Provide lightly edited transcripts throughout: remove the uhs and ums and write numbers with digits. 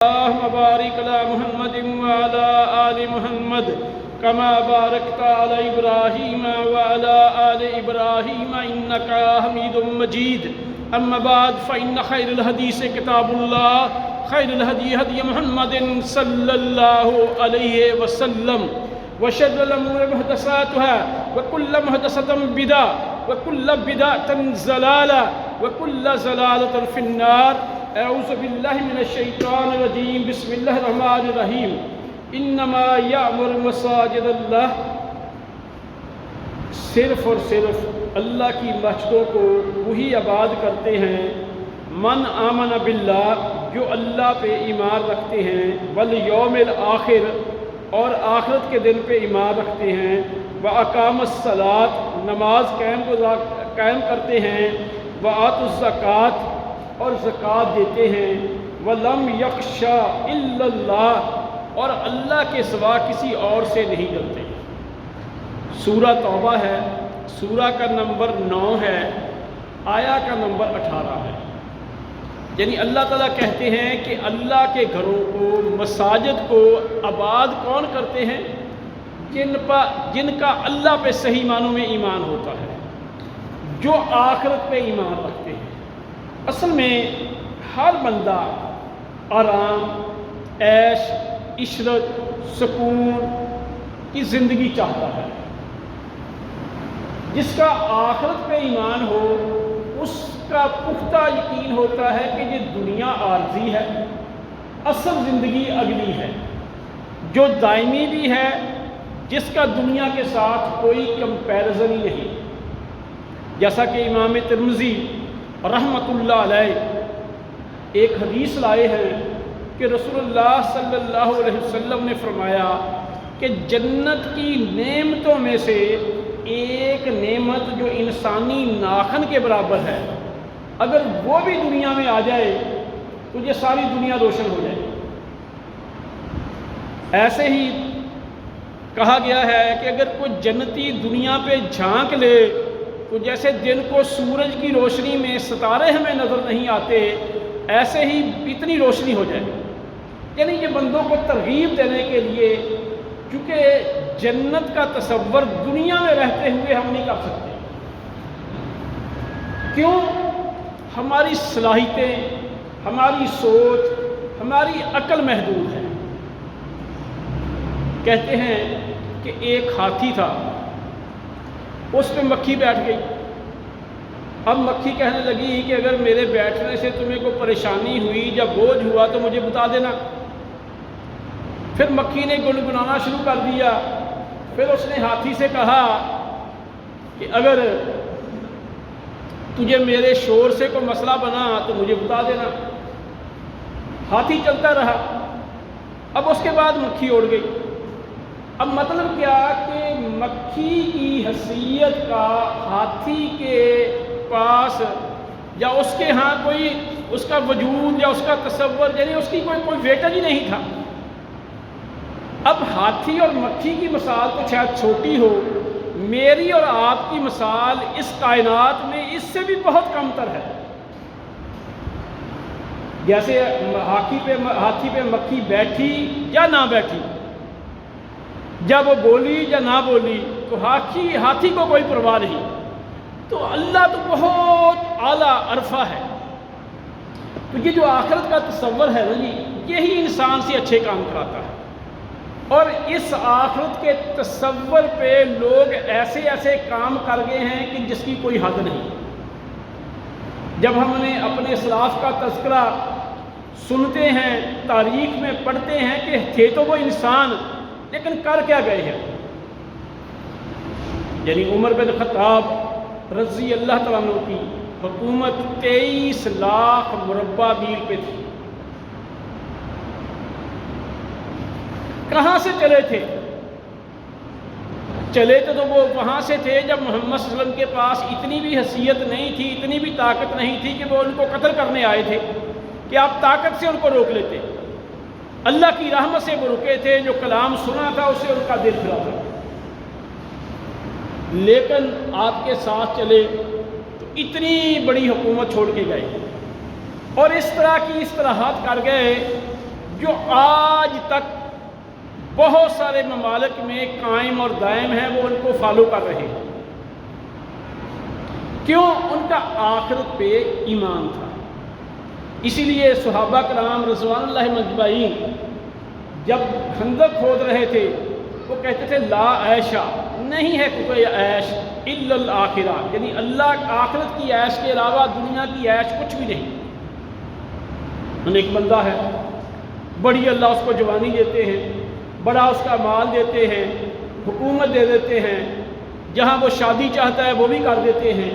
اللهم بارك على محمد وعلى آل محمد كما باركت على إبراهيم وعلى آل إبراهيم إنك حميد مجيد. أما بعد فإن خير الحديث كتاب الله خير الهدي هدي محمد صلى الله عليه وسلم وشر الأمور محدثاتها وكل محدثة بدعة وكل بدعة ضلالة وكل ضلالة في النار. اعوذ باللہ من الشیطان الرجیم. بسم اللہ الرحمن الرحیم. انما یعمر مساجد اللہ، صرف اور صرف اللہ کی مسجدوں کو وہی آباد کرتے ہیں من آمن باللہ، جو اللہ پہ ایمان رکھتے ہیں، والیوم الآخر، اور آخرت کے دن پہ ایمان رکھتے ہیں، واقام الصلاۃ، نماز قائم کرتے ہیں، وآتوا الزکوٰۃ، اور زکوٰۃ دیتے ہیں، وَلَمْ يَخْشَىٰ إِلَّا اللَّهِ، اور اللہ کے سوا کسی اور سے نہیں ڈرتے. سورہ توبہ ہے، سورہ کا نمبر 9 ہے، آیا کا نمبر 18 ہے. یعنی اللہ تعالیٰ کہتے ہیں کہ اللہ کے گھروں کو، مساجد کو آباد کون کرتے ہیں؟ جن کا اللہ پہ صحیح معنوں میں ایمان ہوتا ہے، جو آخرت پہ ایمان رکھتے ہیں. اصل میں ہر بندہ آرام، عیش، عشرت، سکون کی زندگی چاہتا ہے. جس کا آخرت پہ ایمان ہو اس کا پختہ یقین ہوتا ہے کہ یہ دنیا عارضی ہے، اصل زندگی اگلی ہے، جو دائمی بھی ہے، جس کا دنیا کے ساتھ کوئی کمپیرزن ہی نہیں. جیسا کہ امام ترمذی رحمۃ اللہ علیہ ایک حدیث لائے ہیں کہ رسول اللہ صلی اللہ علیہ وسلم نے فرمایا کہ جنت کی نعمتوں میں سے ایک نعمت جو انسانی ناخن کے برابر ہے، اگر وہ بھی دنیا میں آ جائے تو یہ ساری دنیا روشن ہو جائے. ایسے ہی کہا گیا ہے کہ اگر کوئی جنتی دنیا پہ جھانک لے تو جیسے دن کو سورج کی روشنی میں ستارے ہمیں نظر نہیں آتے، ایسے ہی اتنی روشنی ہو جائے. یعنی یہ بندوں کو ترغیب دینے کے لیے، کیونکہ جنت کا تصور دنیا میں رہتے ہوئے ہم نہیں کر سکتے. کیوں؟ ہماری صلاحیتیں، ہماری سوچ، ہماری عقل محدود ہے. کہتے ہیں کہ ایک ہاتھی تھا، اس پہ مکھی بیٹھ گئی. اب مکھی کہنے لگی کہ اگر میرے بیٹھنے سے تمہیں کوئی پریشانی ہوئی یا بوجھ ہوا تو مجھے بتا دینا. پھر مکھی نے گنگنانا شروع کر دیا. پھر اس نے ہاتھی سے کہا کہ اگر تجھے میرے شور سے کوئی مسئلہ بنا تو مجھے بتا دینا. ہاتھی چلتا رہا. اب اس کے بعد مکھی اڑ گئی. اب مطلب کیا کہ مکھی کی حیثیت کا ہاتھی کے پاس یا اس کے ہاں کوئی اس کا وجود یا اس کا تصور، یعنی اس کی کوئی ویٹر ہی نہیں تھا. اب ہاتھی اور مکھی کی مثال تو شاید چھوٹی ہو، میری اور آپ کی مثال اس کائنات میں اس سے بھی بہت کم تر ہے. جیسے ہاتھی پہ مکھی بیٹھی یا نہ بیٹھی، جب وہ بولی یا نہ بولی تو ہاتھی کو کوئی پرواہ نہیں. تو اللہ تو بہت اعلیٰ عرفہ ہے. تو یہ جو آخرت کا تصور ہے نا جی، یہی انسان سے اچھے کام کراتا ہے. اور اس آخرت کے تصور پہ لوگ ایسے ایسے کام کر گئے ہیں کہ جس کی کوئی حد نہیں. جب ہم نے اپنے اسلاف کا تذکرہ سنتے ہیں، تاریخ میں پڑھتے ہیں کہ تھے تو وہ انسان، لیکن کر کیا گئے ہیں. یعنی عمر بن خطاب رضی اللہ تعالیٰ عنہ کی حکومت 23 لاکھ مربع میل پہ تھی. کہاں سے چلے تھے؟ چلے تو وہ وہاں سے تھے جب محمد صلی اللہ علیہ وسلم کے پاس اتنی بھی حیثیت نہیں تھی، اتنی بھی طاقت نہیں تھی کہ وہ ان کو قتل کرنے آئے تھے کہ آپ طاقت سے ان کو روک لیتے. اللہ کی رحمت سے وہ رکے تھے. جو کلام سنا تھا اسے ان کا دل پھرا تھا. لیکن آپ کے ساتھ چلے تو اتنی بڑی حکومت چھوڑ کے گئے اور اس طرح کی اصطلاحات کر گئے جو آج تک بہت سارے ممالک میں قائم اور دائم ہیں، وہ ان کو فالو کر رہے ہیں۔ کیوں؟ ان کا آخرت پہ ایمان تھا۔ اسی لیے صحابہ کرام رضوان اللہ مجمعین جب خندق کھود رہے تھے وہ کہتے تھے لا عیشہ، نہیں ہے کوئی عیش الا الآخرہ، یعنی اللہ آخرت کی عیش کے علاوہ دنیا کی عیش کچھ بھی نہیں۔ ایک بندہ ہے، بڑی اللہ اس کو جوانی دیتے ہیں، بڑا اس کا مال دیتے ہیں، حکومت دے دیتے ہیں، جہاں وہ شادی چاہتا ہے وہ بھی کر دیتے ہیں۔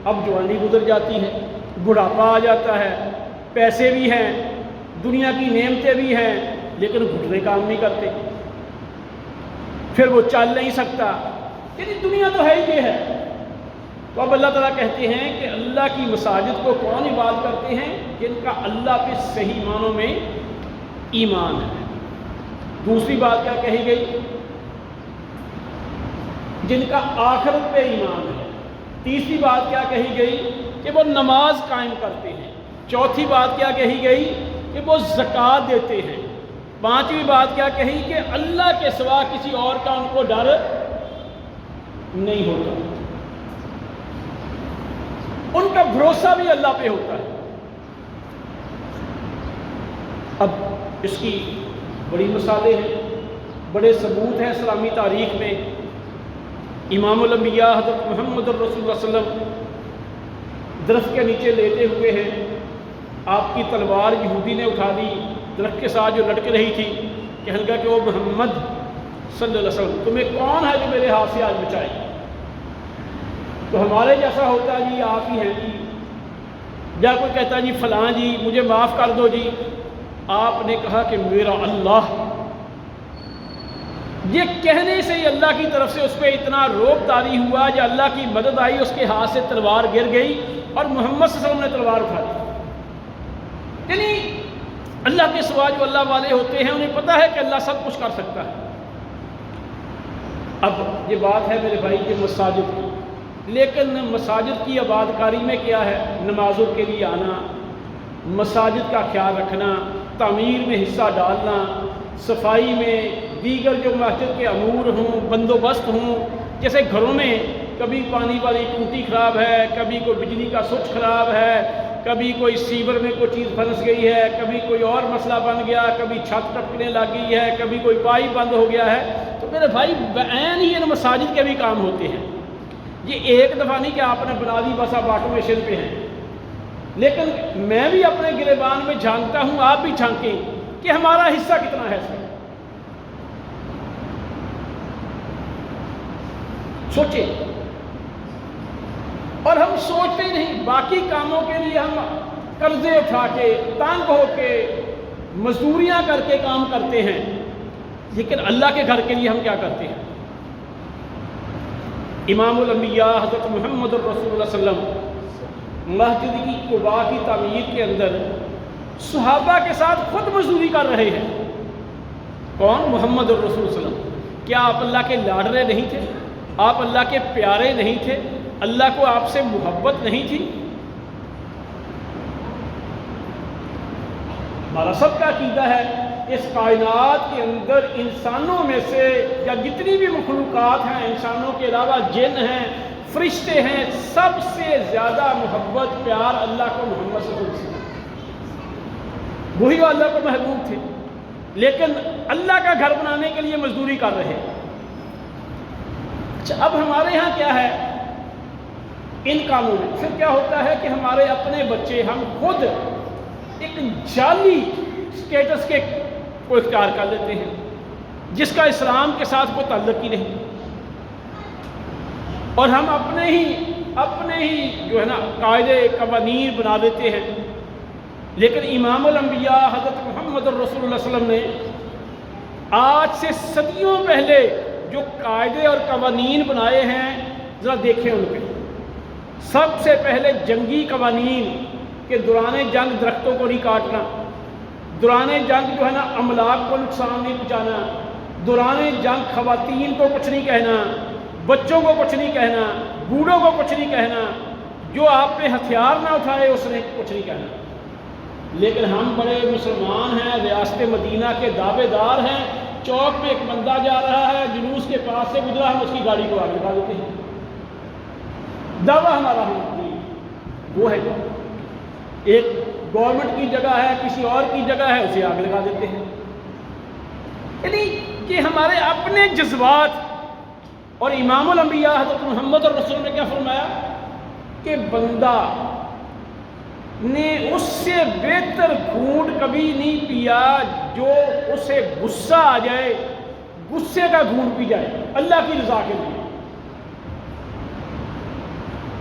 اب جوانی گزر جاتی ہے، بڑھاپا آ جاتا ہے، پیسے بھی ہیں، دنیا کی نعمتیں بھی ہیں، لیکن گھٹنے کام نہیں کرتے، پھر وہ چل نہیں سکتا، یعنی دنیا تو ہے ہی یہ ہے۔ تو اب اللہ تعالیٰ کہتے ہیں کہ اللہ کی مساجد کو کون عبادت کرتے ہیں؟ جن کا اللہ پہ صحیح معنوں میں ایمان ہے۔ دوسری بات کیا کہی گئی؟ جن کا آخرت پہ ایمان ہے۔ تیسری بات کیا کہی گئی؟ کہ وہ نماز قائم کرتے ہیں۔ چوتھی بات کیا کہی گئی؟ کہ وہ زکوٰۃ دیتے ہیں۔ پانچویں بات کیا کہی؟ کہ اللہ کے سوا کسی اور کا ان کو ڈر نہیں ہوتا، ان کا بھروسہ بھی اللہ پہ ہوتا ہے۔ اب اس کی بڑی مثالیں ہیں، بڑے ثبوت ہیں اسلامی تاریخ میں۔ امام الانبیاء حضرت محمد الرسول اللہ صلی اللہ علیہ وسلم درخت کے نیچے لیٹے ہوئے ہیں، آپ کی تلوار یہودی نے اٹھا لی، درخت کے ساتھ جو لٹک رہی تھی، کہنے لگا کہ وہ محمد صلی اللہ علیہ وسلم تمہیں کون ہے جو میرے ہاتھ سے آج بچائے؟ تو ہمارے جیسا ہوتا ہے جی آپ ہی ہیں جی، یا کوئی کہتا ہے جی فلاں جی مجھے معاف کر دو جی۔ آپ نے کہا کہ میرا اللہ، یہ کہنے سے ہی اللہ کی طرف سے اس پہ اتنا روب طاری ہوا، جو اللہ کی مدد آئی، اس کے ہاتھ سے تلوار گر گئی اور محمد صلی اللہ علیہ وسلم نے تلوار اٹھا لی۔ یعنی اللہ کے سوا جو اللہ والے ہوتے ہیں انہیں پتہ ہے کہ اللہ سب کچھ کر سکتا ہے۔ اب یہ بات ہے میرے بھائی کہ مساجد کی، لیکن مساجد کی آباد کاری میں کیا ہے؟ نمازوں کے لیے آنا، مساجد کا خیال رکھنا، تعمیر میں حصہ ڈالنا، صفائی میں، دیگر جو مسجد کے امور ہوں، بندوبست ہوں، جیسے گھروں میں کبھی پانی والی ٹوٹی خراب ہے، کبھی کوئی بجلی کا سوئچ خراب ہے، کبھی کوئی سیور میں کوئی چیز پھنس گئی ہے، کبھی کوئی اور مسئلہ بن گیا، کبھی چھت ٹپکنے لگ گئی ہے، کبھی کوئی پائپ بند ہو گیا ہے، تو میرے بھائی بعین ہی ان مساجد کے بھی کام ہوتے ہیں۔ یہ ایک دفعہ نہیں کہ آپ نے بنا دی بس آپ آٹومیشن پہ ہیں، لیکن میں بھی اپنے گریبان میں جھانکتا ہوں، آپ بھی جھانکیں کہ ہمارا حصہ کتنا ہے اس میں۔ سوچیں، اور ہم سوچتے ہی نہیں، باقی کاموں کے لیے ہم قرضے اٹھا کے، تنگ ہو کے، مزدوریاں کر کے کام کرتے ہیں، لیکن اللہ کے گھر کے لیے ہم کیا کرتے ہیں؟ امام الانبیاء حضرت محمد الرسول اللہ صلی اللہ علیہ وسلم مسجد کی قباء کی تعمیر کے اندر صحابہ کے ساتھ خود مزدوری کر رہے ہیں۔ کون؟ محمد الرسول صلی اللہ علیہ وسلم۔ کیا آپ اللہ کے لاڈلے نہیں تھے؟ آپ اللہ کے پیارے نہیں تھے؟ اللہ کو آپ سے محبت نہیں تھی؟ ہمارا سب کا عقیدہ ہے اس کائنات کے اندر انسانوں میں سے یا جتنی بھی مخلوقات ہیں، انسانوں کے علاوہ جن ہیں، فرشتے ہیں، سب سے زیادہ محبت پیار اللہ کو محمد صلی اللہ علیہ وسلم، وہی اللہ کو محبوب تھے، لیکن اللہ کا گھر بنانے کے لیے مزدوری کر رہے ہیں۔ اچھا، اب ہمارے ہاں کیا ہے ان کاموں میں؟ پھر کیا ہوتا ہے کہ ہمارے اپنے بچے، ہم خود ایک جعلی سٹیٹس کے کو اختیار کر لیتے ہیں جس کا اسلام کے ساتھ کوئی تعلق ہی نہیں، اور ہم اپنے ہی جو ہے نا قاعدے قوانین بنا دیتے ہیں۔ لیکن امام الانبیاء حضرت محمد الرسول اللہ صلی اللہ علیہ وسلم نے آج سے صدیوں پہلے جو قاعدے اور قوانین بنائے ہیں، ذرا دیکھیں ان پہ۔ سب سے پہلے جنگی قوانین کہ دوران جنگ درختوں کو نہیں کاٹنا، دوران جنگ جو ہے نا املاک کو نقصان نہیں پہنچانا، دوران جنگ خواتین کو کچھ نہیں کہنا، بچوں کو کچھ نہیں کہنا، بوڑھوں کو کچھ نہیں کہنا، جو آپ پہ ہتھیار نہ اٹھائے اس نے کچھ نہیں کہنا۔ لیکن ہم بڑے مسلمان ہیں، ریاست مدینہ کے دعوے دار ہیں، چوک میں ایک بندہ جا رہا ہے، جلوس کے پاس سے گزرا، ہم اس کی گاڑی کو آگے لگا دیتے ہیں، دعویٰ ہمارا ہے وہ ہے ایک گورنمنٹ کی جگہ ہے، کسی اور کی جگہ ہے، اسے آگ لگا دیتے ہیں۔ یعنی کہ ہمارے اپنے جذبات، اور امام الانبیاء حضرت محمد الرسول نے کیا فرمایا کہ بندہ نے اس سے بہتر گھونٹ کبھی نہیں پیا جو اسے غصہ آ جائے، غصے کا گھونٹ پی جائے اللہ کی رضا کے لیے۔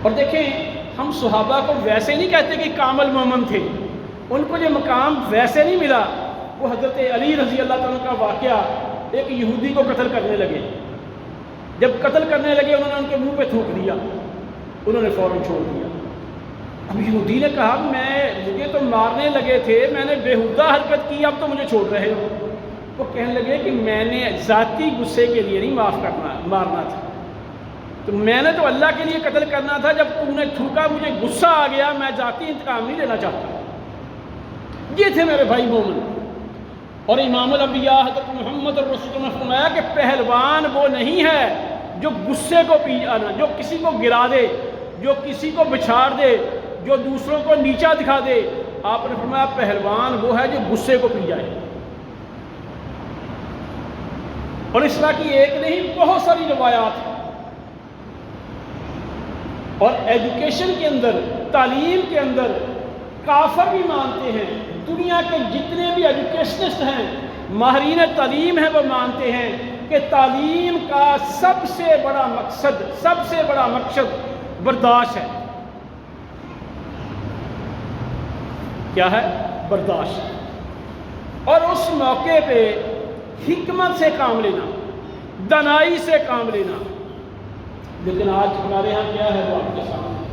اور دیکھیں ہم صحابہ کو ویسے نہیں کہتے کہ کامل مومن تھے، ان کو یہ مقام ویسے نہیں ملا۔ وہ حضرت علی رضی اللہ تعالیٰ کا واقعہ، ایک یہودی کو قتل کرنے لگے، جب قتل کرنے لگے انہوں نے ان کے منہ پہ تھوک دیا، انہوں نے فوراً چھوڑ دیا۔ اب یہودی نے کہا مجھے تو مارنے لگے تھے، میں نے بےہودہ حرکت کی، اب تو مجھے چھوڑ رہے ہو۔ وہ کہنے لگے کہ میں نے ذاتی غصے کے لیے نہیں مارنا تھا، تو میں نے تو اللہ کے لیے قتل کرنا تھا، جب تم نے تھوکا مجھے غصہ آ گیا، میں ذاتی انتقام نہیں لینا چاہتا۔ یہ تھے میرے بھائی مومن۔ اور امام الانبیاء حضرت محمد الرسول نے فرمایا کہ پہلوان وہ نہیں ہے جو غصے کو پی جانا، جو کسی کو گرا دے، جو کسی کو بچھاڑ دے، جو دوسروں کو نیچا دکھا دے۔ آپ نے فرمایا پہلوان وہ ہے جو غصے کو پی جائے۔ اور اس طرح کی ایک نہیں بہت ساری روایات ہیں۔ اور ایجوکیشن کے اندر، تعلیم کے اندر کافر بھی مانتے ہیں، دنیا کے جتنے بھی ایجوکیشنسٹ ہیں، ماہرین تعلیم ہیں، وہ مانتے ہیں کہ تعلیم کا سب سے بڑا مقصد برداشت ہے۔ کیا ہے؟ برداشت۔ اور اس موقع پہ حکمت سے کام لینا، دانائی سے کام لینا۔ لیکن آج ہمارے ہاں کیا ہے وہ آپ کے سامنے۔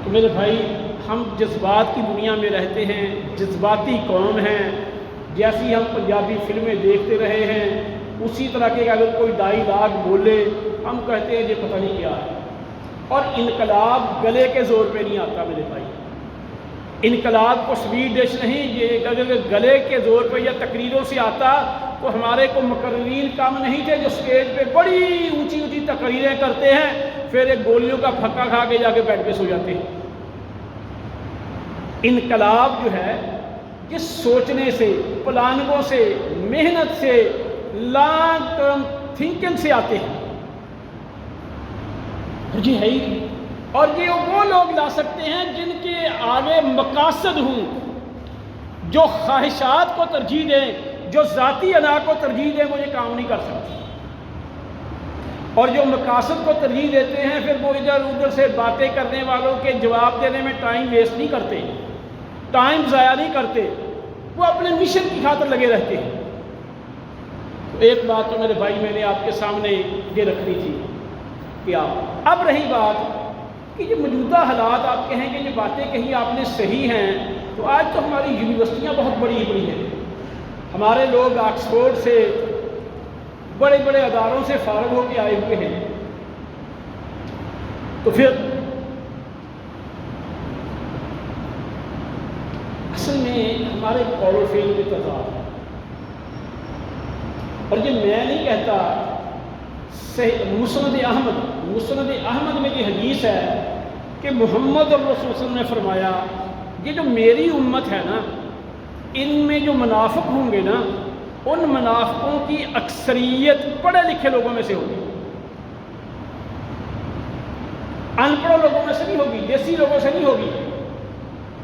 تو میرے بھائی ہم جذبات کی دنیا میں رہتے ہیں، جذباتی قوم ہیں۔ جیسی ہم پنجابی فلمیں دیکھتے رہے ہیں، اسی طرح کے اگر کوئی ڈائیلاگ بولے ہم کہتے ہیں یہ پتہ نہیں کیا ہے۔ اور انقلاب گلے کے زور پہ نہیں آتا میرے بھائی، انقلاب کو سویٹ ڈش نہیں، یہ اگر گلے کے زور پہ یا تقریروں سے آتا تو ہمارے کو مقررین کم نہیں تھے جو اسٹیج پہ بڑی اونچی اونچی تقریریں کرتے ہیں، پھر ایک گولیوں کا پھکا کھا کے جا کے بیڈ پہ سو جاتے ہیں۔ انقلاب جو ہے یہ سوچنے سے، پلاننگوں سے، محنت سے، لانگ ٹرم تھنکنگ سے آتے ہیں۔ جی ہے ہی، اور یہ وہ لوگ لا سکتے ہیں جن کے آگے مقاصد ہوں، جو خواہشات کو ترجیح دیں، جو ذاتی انا کو ترجیح دیں، وہ یہ کام نہیں کر سکتے۔ اور جو مقاصد کو ترجیح دیتے ہیں پھر وہ ادھر ادھر سے باتیں کرنے والوں کے جواب دینے میں ٹائم ویسٹ نہیں کرتے، ٹائم ضائع نہیں کرتے، وہ اپنے مشن کی خاطر لگے رہتے ہیں۔ ایک بات تو میرے بھائی میں نے آپ کے سامنے یہ رکھنی تھی کہ اب رہی بات کہ یہ موجودہ حالات آپ کہیں کہ یہ باتیں کہیں آپ نے صحیح ہیں، تو آج تو ہماری یونیورسٹیاں بہت بڑی بڑی ہیں، ہمارے لوگ آکسفورڈ سے، بڑے بڑے اداروں سے فارغ ہو کے آئے ہوئے ہیں، تو پھر اصل میں ہمارے قول و فعل میں تضاد ہے۔ اور یہ میں نہیں کہتا، مسند احمد میں یہ حدیث ہے کہ محمد الرسول صلی اللہ علیہ وسلم نے فرمایا یہ جو میری امت ہے نا، ان میں جو منافق ہوں گے نا، ان منافقوں کی اکثریت پڑھے لکھے لوگوں میں سے ہوگی، ان پڑھ لوگوں میں سے نہیں ہوگی، دیسی لوگوں سے نہیں ہوگی۔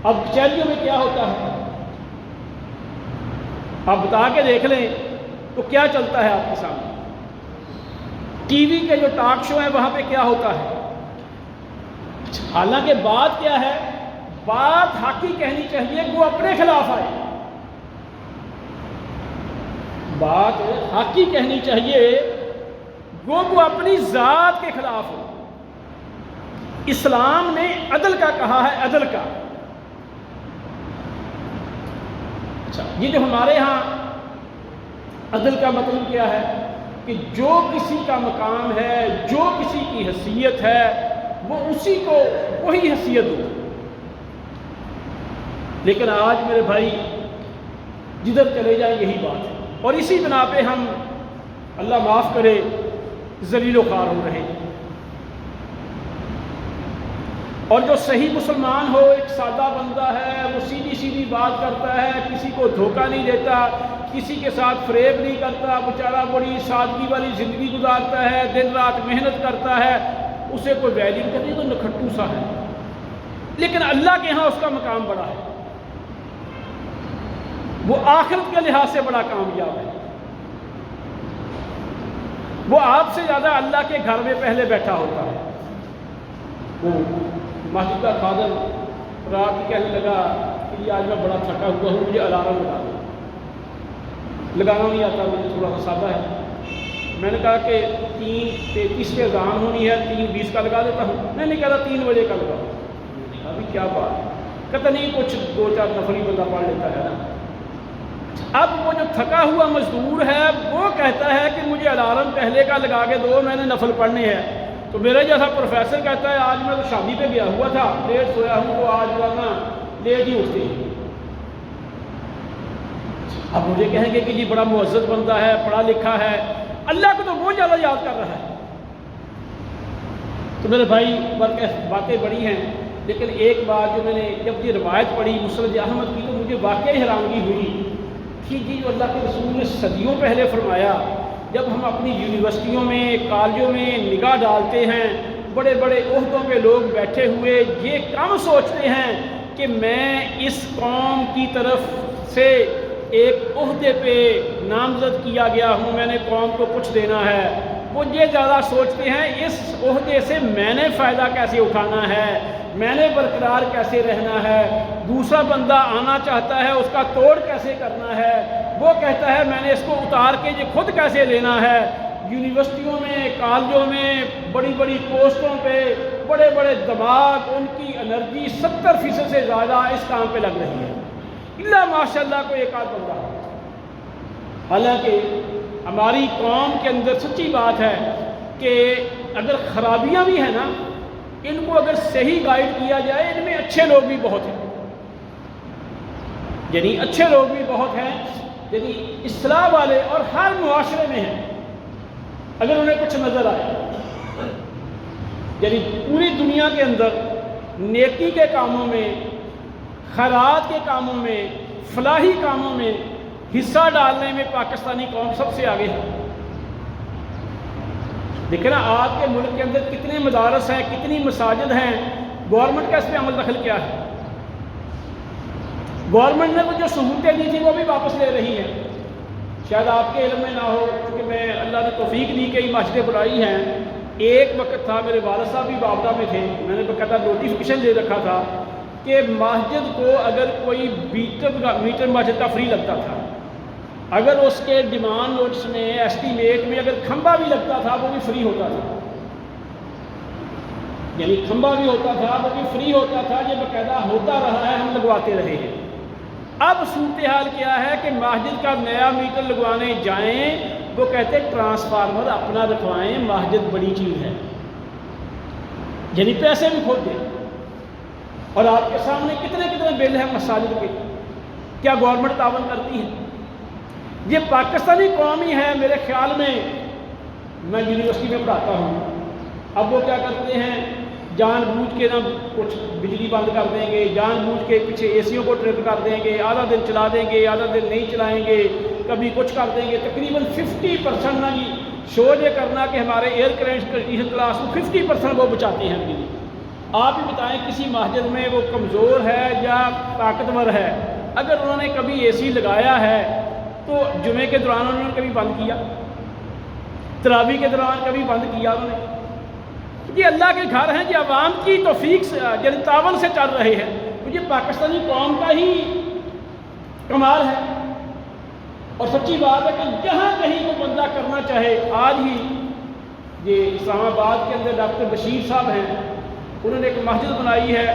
اب کچہریوں میں کیا ہوتا ہے آپ بتا کے دیکھ لیں تو کیا چلتا ہے آپ کے سامنے؟ ٹی وی کے جو ٹاک شو ہیں وہاں پہ کیا ہوتا ہے؟ حالانکہ بات کیا ہے؟ بات حقی کہنی چاہیے وہ اپنے خلاف آئے، بات حقی کہنی چاہیے وہ اپنی ذات کے خلاف ہو۔ اسلام نے عدل کا کہا ہے، عدل کا۔ اچھا، یہ جو ہمارے ہاں عدل کا مطلب کیا ہے کہ جو کسی کا مقام ہے، جو کسی کی حیثیت ہے، وہ اسی کو وہی حیثیت دو۔ لیکن آج میرے بھائی جدھر چلے جائیں یہی بات ہے، اور اسی بنا پہ ہم اللہ معاف کرے ذلیل و خوار ہو رہے ہیں۔ اور جو صحیح مسلمان ہو، ایک سادہ بندہ ہے، وہ سیدھی سیدھی بات کرتا ہے، کسی کو دھوکہ نہیں دیتا، کسی کے ساتھ فریب نہیں کرتا، بیچارہ بڑی سادگی والی زندگی گزارتا ہے، دن رات محنت کرتا ہے، اسے کوئی ویلیو نہیں کرتی، تو نکھٹو سا ہے، لیکن اللہ کے ہاں اس کا مقام بڑا ہے، وہ آخرت کے لحاظ سے بڑا کامیاب ہے، وہ آپ سے زیادہ اللہ کے گھر میں پہلے بیٹھا ہوتا ہے۔ وہ مسجد کا خادم رات کہنے لگا کہ یہ آج میں بڑا تھکا ہوا ہوں، مجھے الارم لگا دو۔ لگانا نہیں آتا مجھے، تھوڑا سا سادہ ہے۔ میں نے کہا کہ 3:33 پہ اذان ہونی ہے، 3:20 کا لگا دیتا ہوں۔ میں نے کہا 3 بجے کا لگا۔ ابھی کیا بات، کہتا نہیں کچھ 2-4 نفلی بندہ پڑھ لیتا ہے نا۔ اب وہ جو تھکا ہوا مزدور ہے وہ کہتا ہے کہ مجھے الارم پہلے کا لگا کے دو، میں نے نفل پڑھنے ہیں۔ تو میرے جیسا پروفیسر کہتا ہے آج میں تو شادی پہ گیا ہوا تھا، لیٹ سویا ہوں، تو آج جو ہے نا لیٹ ہی اٹھتے ہیں۔ اب مجھے کہیں گے کہ جی بڑا معزز بندہ ہے، پڑھا لکھا ہے، اللہ کو تو وہ زیادہ یاد کر رہا ہے۔ تو میرے بھائی باتیں بڑی ہیں، لیکن ایک بات جو میں نے جب یہ روایت پڑھی مسند احمد کی تو مجھے واقعی حیرانگی ہوئی کہ جی جو اللہ کے رسول نے صدیوں پہلے فرمایا، جب ہم اپنی یونیورسٹیوں میں کالجوں میں نگاہ ڈالتے ہیں، بڑے بڑے عہدوں پہ لوگ بیٹھے ہوئے یہ کم سوچتے ہیں کہ میں اس قوم کی طرف سے ایک عہدے پہ نامزد کیا گیا ہوں، میں نے قوم کو کچھ دینا ہے، وہ یہ زیادہ سوچتے ہیں اس عہدے سے میں نے فائدہ کیسے اٹھانا ہے، میں نے برقرار کیسے رہنا ہے، دوسرا بندہ آنا چاہتا ہے اس کا توڑ کیسے کرنا ہے، وہ کہتا ہے میں نے اس کو اتار کے یہ خود کیسے لینا ہے۔ یونیورسٹیوں میں کالجوں میں بڑی بڑی پوسٹوں پہ بڑے بڑے دماغ، ان کی انرجی 70% سے زیادہ اس کام پہ لگ رہی ہے، اللہ ماشاء اللہ کو ایک آدھ بندہ۔ حالانکہ ہماری قوم کے اندر سچی بات ہے کہ اگر خرابیاں بھی ہیں نا، ان کو اگر صحیح گائیڈ کیا جائے، ان میں اچھے لوگ بھی بہت ہیں، یعنی اچھے لوگ بھی بہت ہیں، یعنی اصلاح والے اور ہر معاشرے میں ہیں، اگر انہیں کچھ نظر آئے۔ یعنی پوری دنیا کے اندر نیکی کے کاموں میں، خیرات کے کاموں میں، فلاحی کاموں میں حصہ ڈالنے میں پاکستانی قوم سب سے آگے ہے۔ دیکھیں نا آپ کے ملک کے اندر کتنے مدارس ہیں، کتنی مساجد ہیں، گورنمنٹ کا اس پہ عمل دخل کیا ہے؟ گورنمنٹ نے جو سہولتیں دی تھی وہ بھی واپس لے رہی ہے۔ شاید آپ کے علم میں نہ ہو، کیونکہ میں اللہ نے توفیق دی کہ مسجدیں بنائی ہیں۔ ایک وقت تھا میرے والد صاحب بھی بابدہ میں تھے، میں نے باقاعدہ نوٹیفکیشن دے رکھا تھا کہ مسجد کو اگر کوئی میٹر مسجد کا فری لگتا تھا، اگر اس کے ڈیمانڈ نوٹس میں ایسٹیمیٹ میں اگر کھمبا بھی لگتا تھا وہ بھی فری ہوتا تھا، یعنی کھمبا بھی ہوتا تھا وہ بھی فری ہوتا تھا، یہ باقاعدہ ہوتا رہا ہے، ہم لگواتے رہے ہیں۔ اب صورتحال کیا ہے کہ مسجد کا نیا میٹر لگوانے جائیں، وہ کہتے ہیں ٹرانسفارمر اپنا رکھوائیں، مسجد بڑی چیز ہے، یعنی پیسے بھی کھود دیں۔ اور آپ کے سامنے کتنے کتنے بل ہیں مساجد کے، کیا گورنمنٹ تعاون کرتی ہے؟ یہ پاکستانی قوم ہی ہے میرے خیال میں۔ میں یونیورسٹی میں پڑھاتا ہوں، اب وہ کیا کرتے ہیں، جان بوجھ کے نا کچھ بجلی بند کر دیں گے، جان بوجھ کے پیچھے اے سیوں کو ٹرپ کر دیں گے، آدھا دن چلا دیں گے، آدھا دن نہیں چلائیں گے، کبھی کچھ کر دیں گے۔ تقریباً 50% نا جی شو یہ کرنا کہ ہمارے ایئر کنڈیشن کلاس کو 50% وہ بچاتے ہیں بجلی۔ آپ ہی بتائیں کسی مسجد میں وہ کمزور ہے یا طاقتور ہے، اگر انہوں نے کبھی اے سی لگایا ہے تو جمعے کے دوران انہوں نے کبھی بند کیا، تراویح کے دوران کبھی بند کیا انہوں نے؟ یہ اللہ کے گھر ہیں، یہ عوام کی توفیق سے یعنی تعاون سے چل رہے ہیں، تو یہ پاکستانی قوم کا ہی کمال ہے۔ اور سچی بات ہے کہ جہاں کہیں کو بندہ کرنا چاہے، آج ہی یہ اسلام آباد کے اندر ڈاکٹر بشیر صاحب ہیں، انہوں نے ایک مسجد بنائی ہے،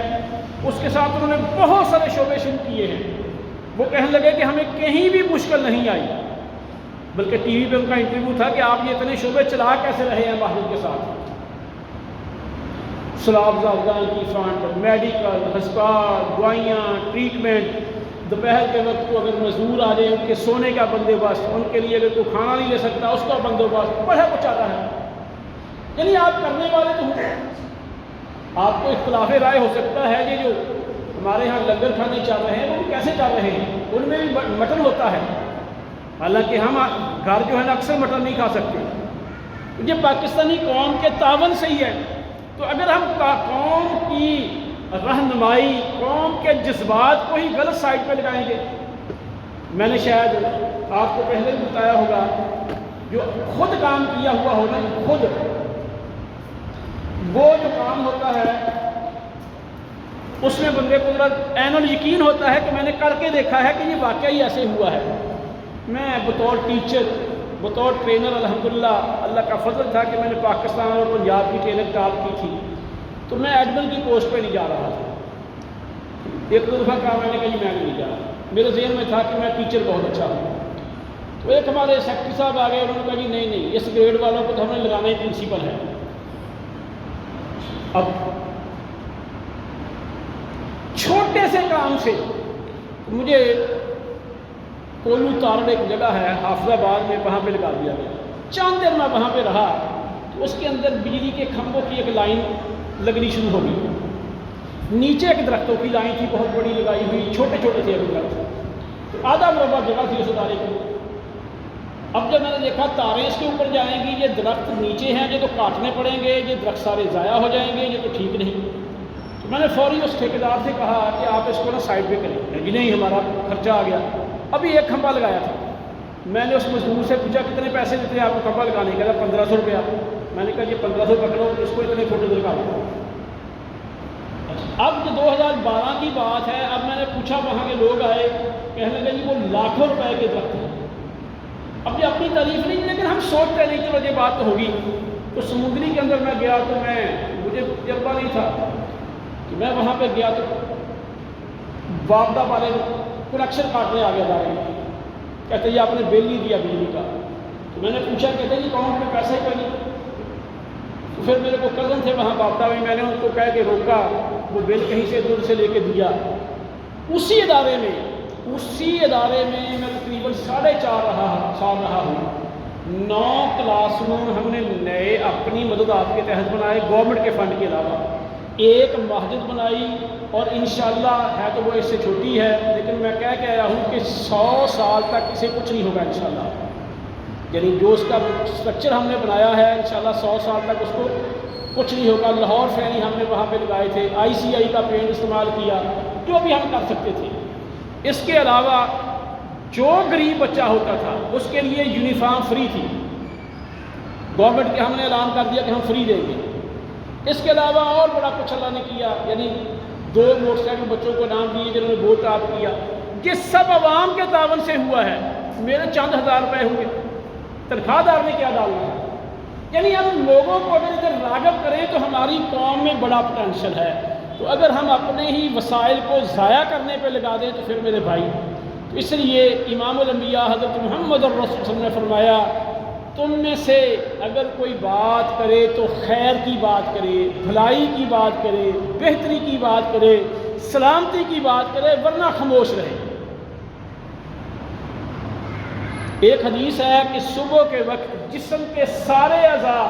اس کے ساتھ انہوں نے بہت سارے شعبے شروع کیے ہیں۔ وہ کہنے لگے کہ ہمیں کہیں بھی مشکل نہیں آئی، بلکہ ٹی وی پہ ان کا انٹرویو تھا کہ آپ یہ اتنے شعبے چلا کیسے رہے ہیں مسجد کے ساتھ۔ سلاب زاوزان کی فنڈ، میڈیکل، ہسپتال، دوائیاں، ٹریٹمنٹ، دوپہر کے وقت کو اگر مزدور آ جائے ان کے سونے کا بندوبست، ان کے لیے اگر کوئی کھانا نہیں لے سکتا اس کا بندوبست، بڑا کچھ آتا ہے۔ یعنی آپ کرنے والے تو ہوں، آپ کو اختلاف رائے ہو سکتا ہے یہ جو ہمارے ہاں لنگر کھانے چل رہے ہیں وہ کیسے چل رہے ہیں، ان میں بھی مٹن ہوتا ہے، حالانکہ ہم گھر جو ہے نا اکثر مٹن نہیں کھا سکتے، یہ پاکستانی قوم کے تعاون سے ہی ہے۔ تو اگر ہم قوم کی رہنمائی، قوم کے جذبات کو ہی غلط سائڈ پہ لگائیں گے، میں نے شاید آپ کو پہلے بھی بتایا ہوگا، جو خود کام کیا ہوا ہونا، خود وہ جو کام ہوتا ہے اس میں بندے کو ذرا عین الیقین ہوتا ہے کہ میں نے کر کے دیکھا ہے کہ یہ واقعی ایسے ہوا ہے۔ میں بطور ٹیچر، بطور ٹرینر الحمدللہ اللہ کا فضل تھا کہ میں نے پاکستان اور پنجاب کی ٹریننگ ٹاپ کی تھی، تو میں ایڈمن کی پوسٹ پہ نہیں جا رہا تھا۔ ایک دو دفعہ کہا میں نے کہا میں نہیں جا رہا، میرے ذہن میں تھا کہ میں ٹیچر بہت اچھا ہوں۔ تو ایک ہمارے سیکٹری صاحب آ گئے، انہوں نے کہا جی نہیں اس گریڈ والوں کو تو ہمیں لگانا ہی پرنسپل ہے۔ اب چھوٹے سے کام سے مجھے کولو تارڑ ایک جگہ ہے حافظ آباد میں، وہاں پہ لگا دیا گیا۔ چند دن میں وہاں پہ رہا تو اس کے اندر بجلی کے کھمبوں کی ایک لائن لگنی شروع ہو گئی، نیچے ایک درختوں کی لائن تھی بہت بڑی لگائی ہوئی، چھوٹے چھوٹے تھے ابھی درخت، آدھا مربع جگہ تھی اس ادارے کی۔ اب جب میں نے دیکھا تاریں اس کے اوپر جائیں گی، یہ درخت نیچے ہیں، یہ تو کاٹنے پڑیں گے، یہ درخت سارے ضائع ہو جائیں گے، یہ تو ٹھیک نہیں۔ تو میں نے فوری اس ٹھیکیدار سے کہا کہ آپ اس کو نا سائڈ پہ کریں، جی نہیں ہمارا خرچہ آ گیا۔ ابھی ایک کھمبا لگایا تھا، میں نے اس مزدور سے پوچھا کتنے پیسے دیتے ہیں آپ کو کھمبا لگانے کے؟ 1500 روپیہ۔ میں نے کہا یہ 1500 پکڑو، اس کو اتنے فوٹو دکھا دو۔ اب جو 2012 کی بات ہے، اب میں نے پوچھا، وہاں کے لوگ آئے، کہنے لگے جی وہ لاکھوں روپے کے درخت ہیں۔ اب یہ اپنی تعریف نہیں، لیکن ہم سوچتے نہیں چلو یہ بات تو ہوگی۔ تو سمندری کے اندر میں گیا تو مجھے تجربہ نہیں تھا کہ میں وہاں پہ گیا تو وابدہ والے کنیکشن کاٹنے آ گیا دارے میں، کہتے جی آپ نے بل نہیں دیا بجلی کا۔ تو میں نے پوچھا، کہتے جی اکاؤنٹ میں پیسہ ہی کوئی نہیں۔ تو پھر میرے کو کزن تھے وہاں وابدہ میں، میں نے ان کو کہہ کے روکا، وہ بل کہیں سے دور سے لے کے دیا۔ اسی ادارے میں میں تقریباً 4.5 سال رہا ہوں۔ 9 کلاس روم ہم نے نئے اپنی مدد آپ کے تحت بنائے، گورنمنٹ کے فنڈ کے علاوہ۔ ایک مسجد بنائی، اور انشاءاللہ ہے تو وہ اس سے چھوٹی ہے، لیکن میں کہہ کے آیا ہوں کہ 100 سال تک اسے کچھ نہیں ہوگا انشاءاللہ۔ یعنی جو اس کا اسٹرکچر ہم نے بنایا ہے انشاءاللہ 100 سال تک اس کو کچھ نہیں ہوگا۔ لاہور فینی ہم نے وہاں پہ لگائے تھے، ICI کا پینٹ استعمال کیا، جو بھی ہم کر سکتے تھے۔ اس کے علاوہ جو غریب بچہ ہوتا تھا اس کے لیے یونیفارم فری تھی، گورنمنٹ کے ہم نے اعلان کر دیا کہ ہم فری دیں گے۔ اس کے علاوہ اور بڑا کچھ اللہ نے کیا، یعنی 2 موٹر سائیکل بچوں کو نام دیے جنہوں نے بوٹ آپ کیا۔ یہ سب عوام کے تعاون سے ہوا ہے، میرے چند ہزار روپے ہوئے، تنخواہ دار نے کیا ڈالنا ہے۔ یعنی ہم لوگوں کو اگر ادھر راغب کریں تو ہماری قوم میں بڑا پوٹینشل ہے، تو اگر ہم اپنے ہی وسائل کو ضائع کرنے پہ لگا دیں تو پھر میرے بھائی، تو اس لیے امام الانبیاء حضرت محمد الرسول صلی اللہ علیہ وسلم نے فرمایا، تم میں سے اگر کوئی بات کرے تو خیر کی بات کرے، بھلائی کی بات کرے، بہتری کی بات کرے، سلامتی کی بات کرے، ورنہ خاموش رہے۔ ایک حدیث ہے کہ صبح کے وقت جسم کے سارے اعضاء،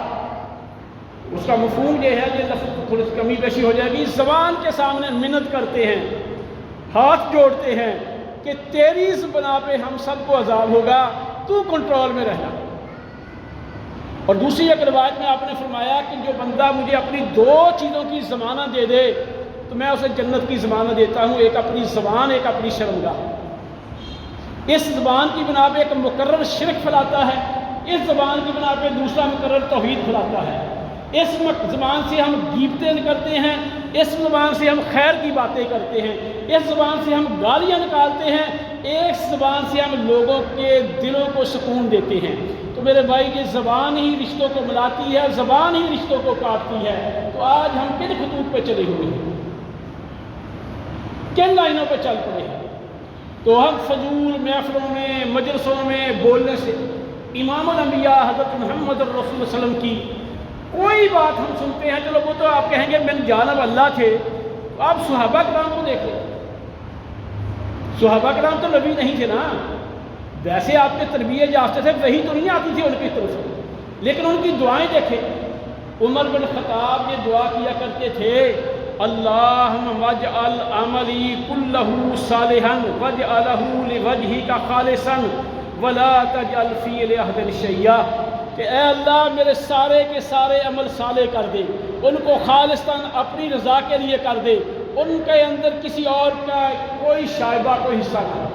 اس کا مفہوم یہ ہے، یہ لفظ تھوڑی سی کمی بیشی ہو جائے گی، زبان کے سامنے منت کرتے ہیں، ہاتھ جوڑتے ہیں کہ تیری اس بنا پہ ہم سب کو عذاب ہوگا، تو کنٹرول میں رہنا۔ اور دوسری ایک روایت میں آپ نے فرمایا کہ جو بندہ مجھے اپنی 2 چیزوں کی ضمانت دے دے تو میں اسے جنت کی ضمانت دیتا ہوں، ایک اپنی زبان، ایک اپنی شرمگاہ۔ اس زبان کی بنا پہ ایک مقرر شرک پھیلاتا ہے، اس زبان کی بنا پہ دوسرا مقرر توحید پھیلاتا ہے۔ اس زبان سے ہم غیبتیں کرتے ہیں، اس زبان سے ہم خیر کی باتیں کرتے ہیں، اس زبان سے ہم گالیاں نکالتے ہیں، ایک زبان سے ہم لوگوں کے دلوں کو سکون دیتے ہیں۔ تو میرے بھائی، یہ زبان ہی رشتوں کو ملاتی ہے، زبان ہی رشتوں کو کاٹتی ہے۔ تو آج ہم کن خطوط پہ چلے ہوئے ہیں، کن لائنوں پہ چل پڑے ہیں؟ تو ہم فضول محفلوں میں، مجلسوں میں بولنے سے امام الانبیاء حضرت محمد الرسول صلی اللہ علیہ وسلم کی کوئی بات ہم سنتے ہیں، چلو وہ تو آپ کہیں گے من جانب اللہ تھے، تو آپ صحابہ کرام کو دیکھیں، صحابہ کرام تو نبی نہیں تھے نا، ویسے آپ کے تربیت یافتہ تھے، وہی تو نہیں آتی تھی ان کی طرف سے، لیکن ان کی دعائیں دیکھیں۔ عمر بن خطاب یہ دعا کیا کرتے تھے، اللہم وجعل عملی کلہ صالحا وجعلہ لوجہک خالصا ولا تجعل فی لأحد شیئا، کہ اے اللہ میرے سارے کے سارے عمل صالح کر دے، ان کو خالصاً اپنی رضا کے لیے کر دے، ان کے اندر کسی اور کا کوئی شائبہ کوئی حصہ نہ ہو۔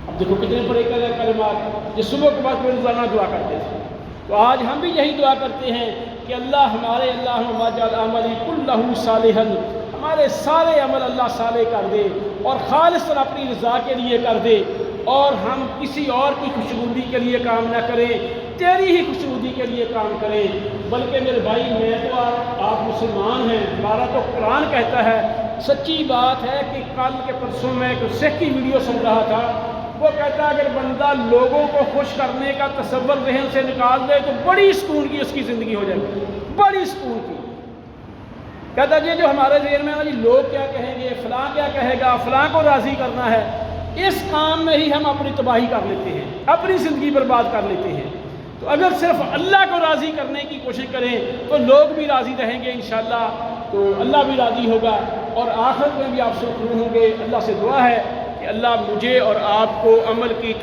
اب دیکھو کتنے بڑے کلمات، یہ صبح کے بعد روزانہ دعا کرتے تھے، تو آج ہم بھی یہی دعا کرتے ہیں کہ اللہ ہمارے اللہم وجعل عملی کلہ صالحا، ہمارے سارے عمل اللہ صالح کر دے اور خالصاً اپنی رضا کے لیے کر دے، اور ہم کسی اور کی خوشنودی کے لیے کام نہ کریں، تیری ہی خوشنودی کے لیے کام کریں۔ بلکہ میرے بھائی، میں تو آپ مسلمان ہیں، ہمارا تو قرآن کہتا ہے، سچی بات ہے کہ کل کے پرسوں میں ایک سکھ کی ویڈیو سن رہا تھا، وہ کہتا ہے اگر بندہ لوگوں کو خوش کرنے کا تصور ذہن سے نکال دے تو بڑی سکون کی اس کی زندگی ہو جائے گی، بڑی سکون کی۔ کہتا جی جو ہمارے ذہن میں ہے نا، جی لوگ کیا کہیں گے، فلاں کیا کہے گا، فلاں کو راضی کرنا ہے، اس کام میں ہی ہم اپنی تباہی کر لیتے ہیں، اپنی زندگی برباد کر لیتے ہیں۔ تو اگر صرف اللہ کو راضی کرنے کی کوشش کریں تو لوگ بھی راضی رہیں گے انشاءاللہ، تو اللہ بھی راضی ہوگا اور آخرت میں بھی آپ سے خوش ہوں گے۔ اللہ سے دعا ہے کہ اللہ مجھے اور آپ کو عمل کی